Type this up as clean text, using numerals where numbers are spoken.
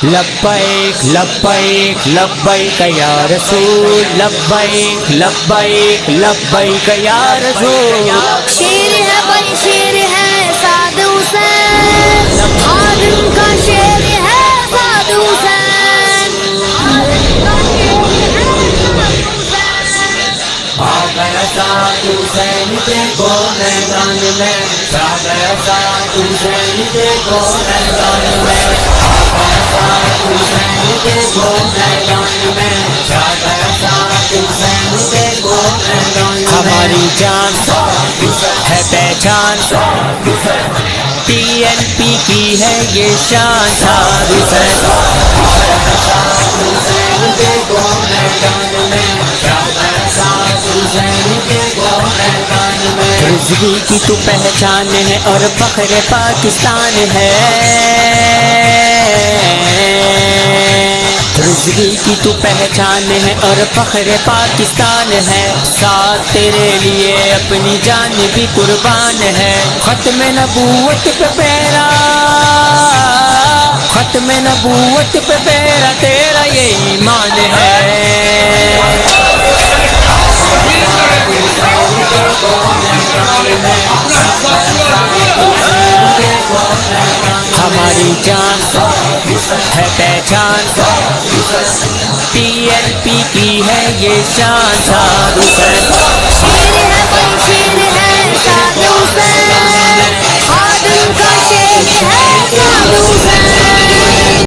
لبیک لبیک لبیک یا رسول، لبیک لبیک لبیک یا رسول. شیر ہے بھائی شیر ہے سعد حسین، خادم کا شیر ہے سعد حسین، خادم کا شیر ہے سعد حسین. آ گیا سعد حسین دیکھو میدان میں، آ گیا سعد حسین دیکھو میدان میں، آ گیا سعد حسین دیکھو میدان میں، آ گیا سعد حسین دیکھو میدان میں. ہماری جان ہے پہچان، پی این پی کی ہے یہ شان. سعد حسین دیکھو میدان میں، سعد حسین دیکھو میدان میں. رضوی کی تو پہچان ہے اور فخر پاکستان ہے، رضوی کی تو پہچان ہے اور فخر پاکستان ہے. ساتھ تیرے لیے اپنی جان بھی قربان ہے. ختم نبوت پہ پیرا، ختم نبوت پہ پیرا تیرا یہ ایمان ہے. ہماری جان ہے پہچان، پی این پی کی ہے یہ شان. سعد حسین شیر ہے بھائی شیر ہے سعد